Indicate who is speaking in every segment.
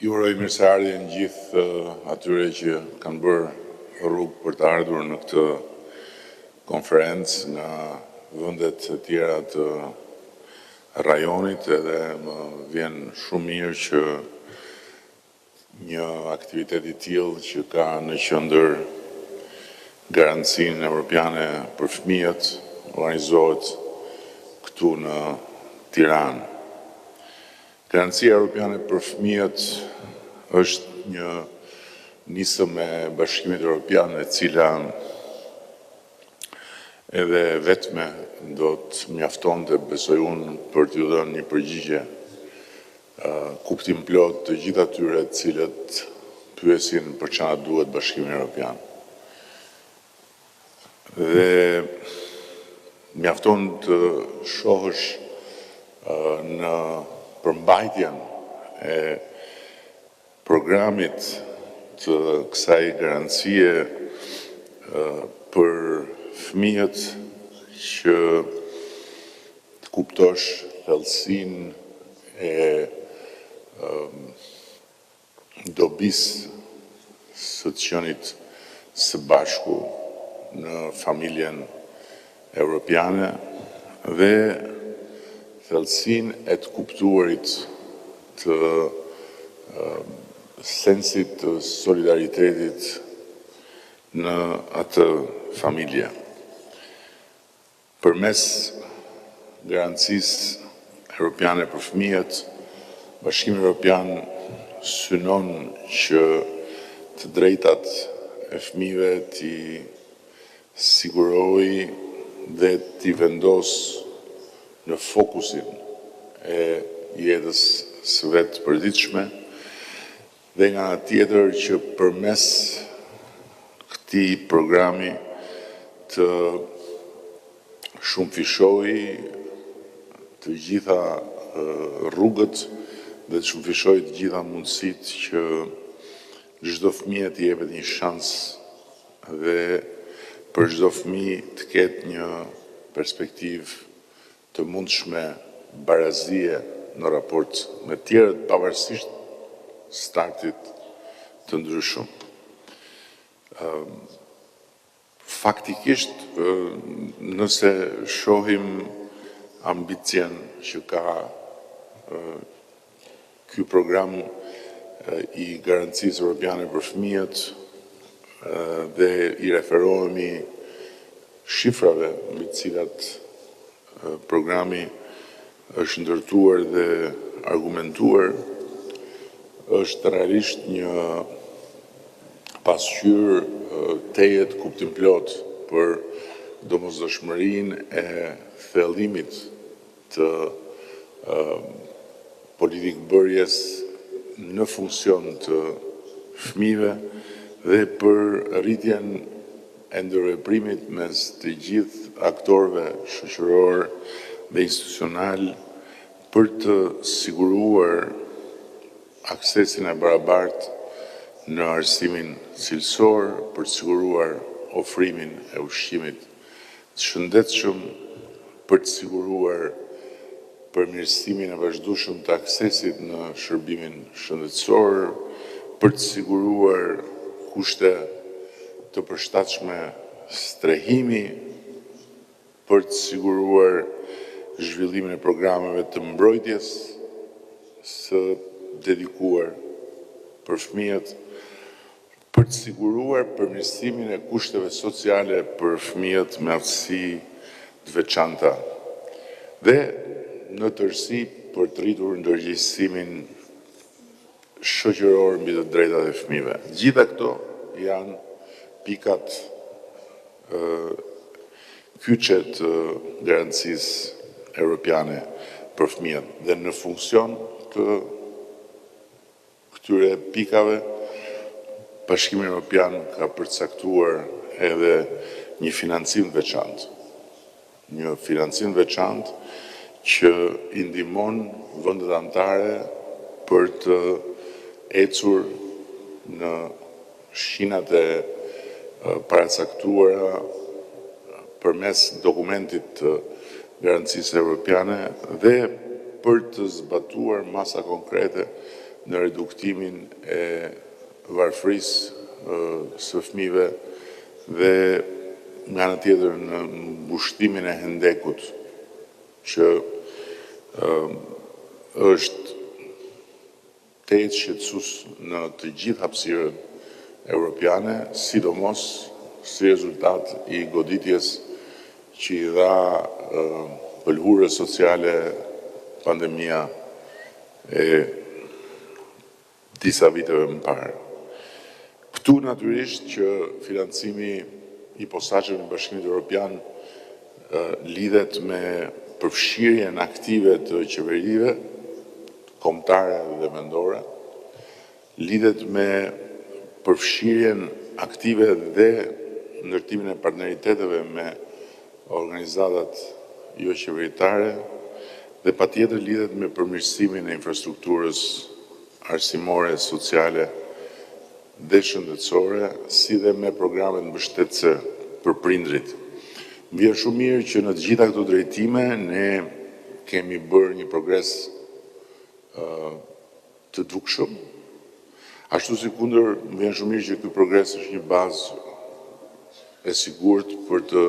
Speaker 1: Ju uroj mirëseardhjen gjithë atyre që kanë bërë rrugë për të ardhur në këtë konferencë nga vendet e tjera të rajonit, edhe më vjen shumë mirë që një aktivitet i tillë që ka në qendër garancinë evropiane për fëmijët organizohet këtu në Tiranë. Garancia Evropiane për fëmijët është një nisëm e Bashkimit Evropian, e cila edhe vetme do të mjaftonte, besoj unë, për t'ju dhënë një përgjigje kuptim plot të gjithë atyre të cilët pyesin për çfarë duhet Bashkimi Evropian. Dhe mjafton të shohësh në përmbajtjen e programit të kësaj garancie për fëmijët që të kuptosh thellësinë e dobisë së të qenit së bashku në familjen evropiane dhe thellësinë e të kuptuarit të sensit të solidaritetit në atë familje. Përmes garancisë evropiane për fëmijët, Bashkimi Evropian synon që të drejtat e fëmijëve t'i sigurojë dhe t'i vendosë në fokusin e jetës së vetë përditshme, dhe nga tjetër që përmes këtij programi të shumëfishojë të gjitha rrugët dhe të shumëfishojë të gjitha mundësitë që çdo fëmijë të jepet një shans dhe për çdo fëmijë të ketë një perspektivë të mundshme barazie në raport me tjerët, pavarësisht startit të ndryshëm. Faktikisht, nëse shohim ambicien që ka ky program i garancisë evropiane për fëmijët dhe i referohemi shifrave mbi të cilat programi është ndërtuar dhe argumentuar, është realisht një pasqyrë tejet kuptim plot për domosdoshmërinë e thellimit të politikë bërjes në funksion të fëmijëve dhe për rritjen e ndërveprimit mes të gjithë aktorëve shoqëror dhe institucional për të siguruar aksesin e barabartë në arsimin cilësor, për të siguruar ofrimin e ushqimit të shëndetshëm, për të siguruar përmirësimin e vazhdueshëm të aksesit në shërbimin shëndetësor, për të siguruar kushte të përshtatshme strehimi, për të siguruar zhvillimin e programeve të mbrojtjes së dedikuar për fëmijët, për të siguruar përmirësimin e kushteve sociale për fëmijët me aftësi të veçanta dhe në tërësi për të rritur ndërgjegjësimin shoqëror mbi të drejtat e fëmijëve. Gjitha këto janë pikat kyçe të garancisë evropiane për fëmijët dhe në funksion të këtyre pikave Bashkimi Evropian ka përcaktuar edhe një financim veçantë. Një financim veçantë që i ndihmon vendet anëtare për të ecur në shqinat e paracaktuara përmes dokumentit të garancisë evropiane dhe për të zbatuar masa konkrete në reduktimin e varfërisë së fëmijëve dhe nga ana tjetër në mbushtimin e hendekut që është tetë shqetësues në të gjithë hapësirën evropiane, sidomos si rezultat i goditjes që i dha pëlhurë sociale pandemia e disa viteve më parë. Këtu natyrisht që financimi i posaçëm i Bashkimit Evropian lidhet me përfshirjen aktive të qeverive kombëtare dhe vendore, lidhet me përfshirjen aktive dhe ndërtimin e partneriteteve me organizatat jo qeveritare dhe patjetër lidhet me përmirësimin e infrastrukturës arsimore, sociale dhe shëndetësore, si dhe me programet mbështetëse për prindrit. Më vjen shumë mirë që në të gjitha këto drejtime ne kemi bërë një progres të dukshëm. Ashtu si kundër, më vjen shumë mirë që ky progres është një bazë e sigurt për të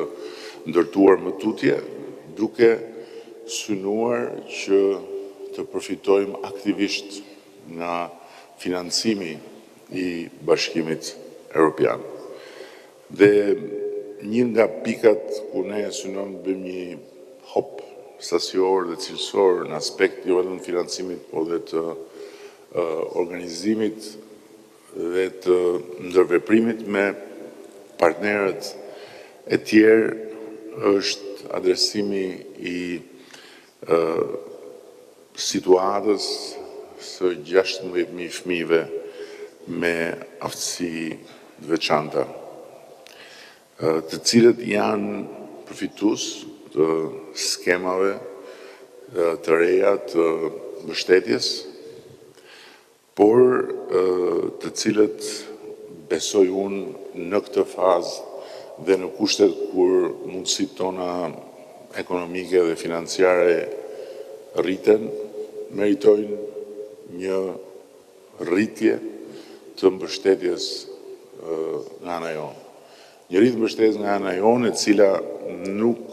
Speaker 1: ndërtuar më tutje, duke synuar që të përfitojmë aktivisht nga financimi i Bashkimit Evropian. Dhe një nga pikat ku ne synojmë bëjmë një hop sasior dhe cilësor në aspekt jo vetëm financimit, por dhe të organizimit dhe të ndërveprimit me partnerët e tjerë është adresimi i situatës së 16.000 fëmijëve me aftësi të veçanta, të cilët janë përfitues të skemave të reja të mbështetjes, por të cilët besoj unë në këtë fazë dhe në kushtet kur mundësitë tona ekonomike dhe financiare rriten, meritojnë një rritje të mbështetjes nga ana jonë. Një rritje mbështetjes nga ana jonë, e cila nuk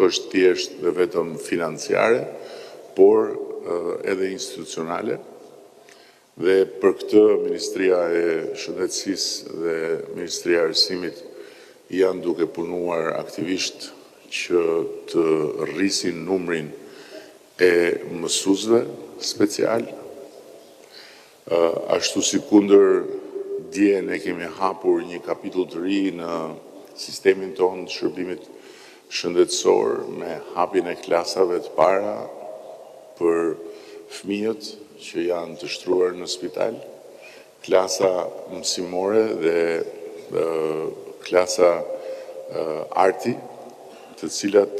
Speaker 1: është thjesht dhe vetëm financiare, por edhe institucionale. Dhe për këtë Ministria e Shëndetësisë dhe Ministria e Arsimit janë duke punuar aktivisht që të rrisin numrin e mësuesve special. Ashtu si kundër, dje ne kemi hapur një kapitull të ri në sistemin tonë të shërbimit shëndetësor me hapjen e klasave të para për fëmijët që janë të shtruar në spital, klasa mësimore dhe klasa arti, të cilat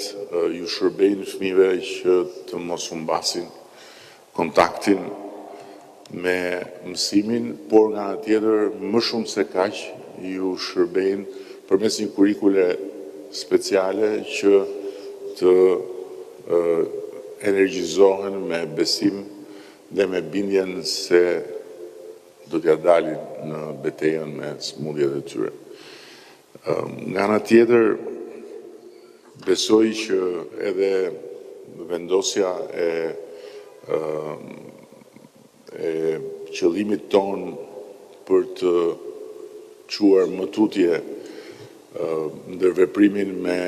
Speaker 1: ju shërbejnë fëmijëve që të mos humbasin kontaktin me mësimin, por nga ana tjetër më shumë se kaq ju shërbejnë përmes një kurrikule speciale që të energjizohen me besim dhe me bindjen se do t'ja dalin në betejën me smundjet e tyre. Nga ana tjetër, besoj që edhe vendosja e qëllimit ton për të quar më tutje ndërveprimin me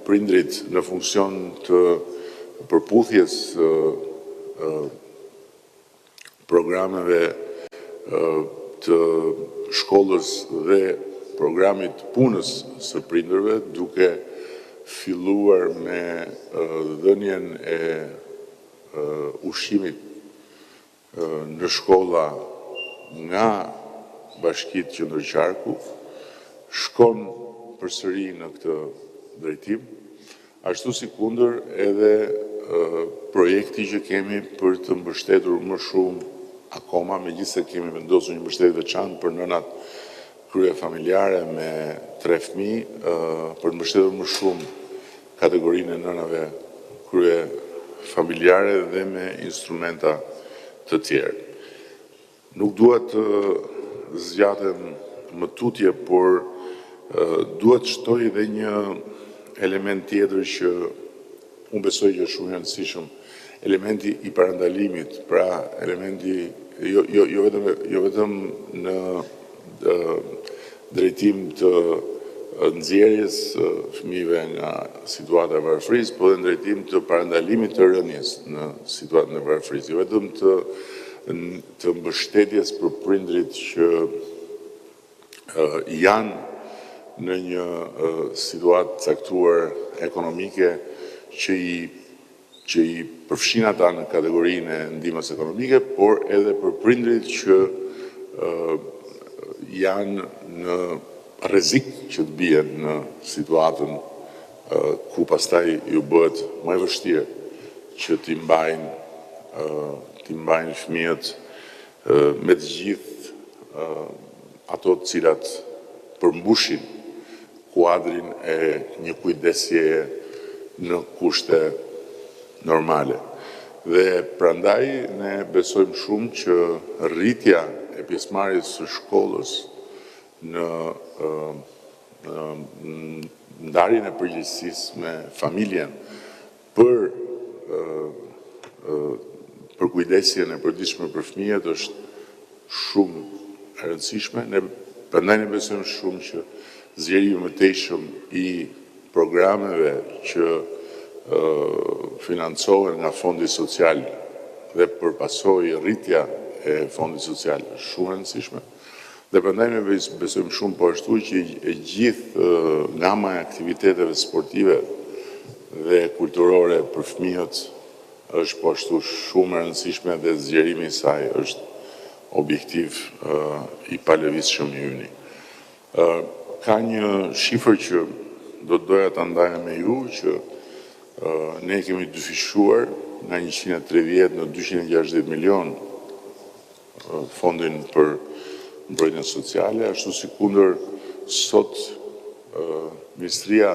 Speaker 1: prindrit në funksion të përputhjes programeve të shkollës dhe programit punës së prindërve, duke filluar me dhënien e ushqimit në shkolla nga Bashkitë Qendërqarku, shkon përsëri në këtë drejtim, ashtu si kundër edhe projekti që kemi për të mbështetur më shumë akoma, megjithëse kemi vendosur një mbështetje veçantë për nënat krye familjare me 3 fëmijë, për të mbështetur më shumë kategorinë e nënave krye familjare dhe me instrumenta të tjerë. Nuk duhet të zgjatem më tutje, por duhet shtoj edhe një element tjetër që unë besoj që është shumë i rëndësishëm, elementi i parandalimit, pra elementi jo vetëm në drejtim të nxjerrjes fëmijëve nga situata e varfërisë, por edhe në drejtim të parandalimit të rënies në situatën e varfërisë, jo vetëm të mbështetjes për prindrit që janë në një situatë caktuar ekonomike që i përfshin ata në kategorinë e ndihmës ekonomike, por edhe për prindrit që janë në rrezik që të bien në situatën ku pastaj ju bëhet më e vështirë që t'i mbajnë fëmijët me të gjithë ato të cilat përmbushin kuadrin e një kujdesjeje në kushte normale. Dhe prandaj ne besojmë shumë që rritja e pjesëmarrjes së shkollës në ndarjen e përgjegjësisë me familjen për kujdesjen e përditshme për fëmijët është shumë e rëndësishme. Prandaj ne besojmë shumë që zgjerimi më tejshëm i programeve që financohen nga Fondi Social dhe përpasoj rritja e Fondit Social është shumë e rëndësishme. Dhe prandaj ne besojmë shumë po ashtu që e gjithë gama e aktiviteteve sportive dhe kulturore për fëmijët është po ashtu shumë e rëndësishme dhe zgjerimi i saj është objektiv i palëvizshëm i yni. Ka një shifër që do të doja ta ndaja me ju, që ne kemi dyfishuar nga 130 në 260 milion fondin për mbrojtjen sociale, ashtu si kundër sot Ministria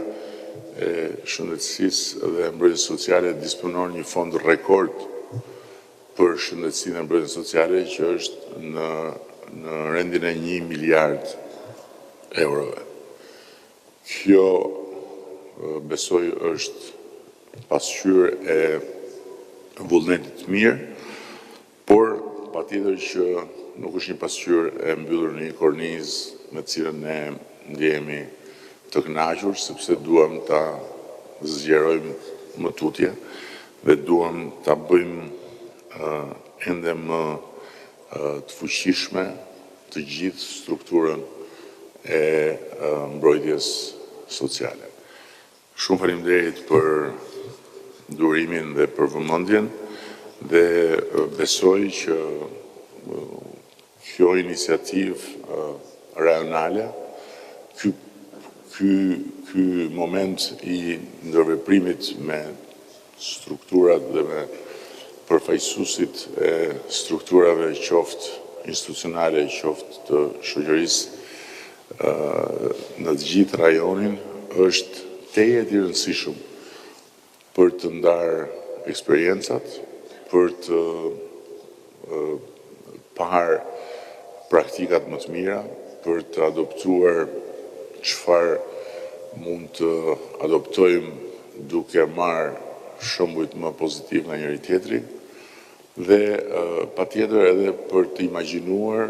Speaker 1: e Shëndetësisë dhe Mbrojtjes Sociale disponon një fond rekord për shëndetësinë dhe mbrojtjen sociale që është në rendin e 1 miliard eurove. Kjo besoj është pasqyrë e vullnetit mirë, por patjetër që nuk është një pasqyrë e mbyllur në një kornizë me cilën ne ndjehemi të kënaqur, sepse duam ta zgjerojmë më tutje dhe duam ta bëjmë ende më të fuqishme të gjithë strukturën e mbrojtjes sociale. Shumë faleminderit për durimin dhe për vëmendjen dhe besoj që kjo iniciativë rajonale, ky moment i ndërveprimit me strukturat dhe me përfaqësuesit e strukturave qoftë institucionale, qoftë të shoqërisë në të gjithë rajonin është tejet i rëndësishëm për të ndarë eksperiencat, për të parë praktikat më të mira, për të adoptuar çfarë mund të adoptojmë duke marrë shembujt më pozitiv nga njëri tjetri dhe patjetër edhe për të imagjinuar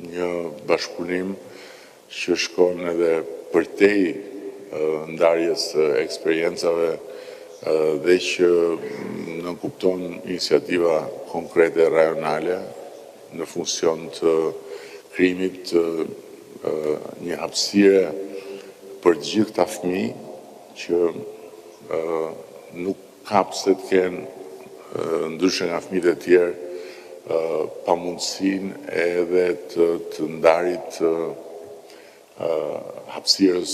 Speaker 1: një bashkëpunim që shkon edhe përtej ndarjes së eksperiencave dhe që nënkupton iniciativa konkrete rajonale në funksion të krijimit të një hapësire për të gjithë këta fëmijë që nuk kapë se të kenë ndryshe nga fëmijët e tjerë pamundësinë edhe të ndarit hapësirës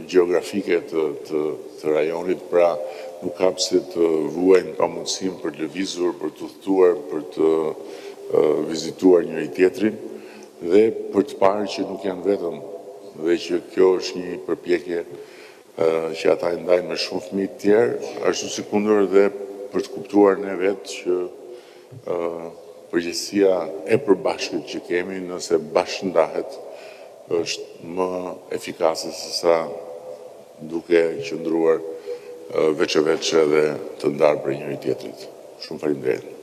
Speaker 1: gjeografike të rajonit, pra nuk ka pse të vuajnë pamundësinë për të lëvizur, për të udhëtuar, për të vizituar njëri tjetrin dhe për të parë që nuk janë vetëm dhe që kjo është një përpjekje që ata e ndajnë me shumë fëmijë të tjerë, ashtu si kundër dhe për të kuptuar ne vetë që përgjegjësia e përbashkët që kemi, nëse bashkë ndahet, është më efikase se sa duke qëndruar veç e veç edhe të ndarë për njëri tjetrit. Shumë faleminderit.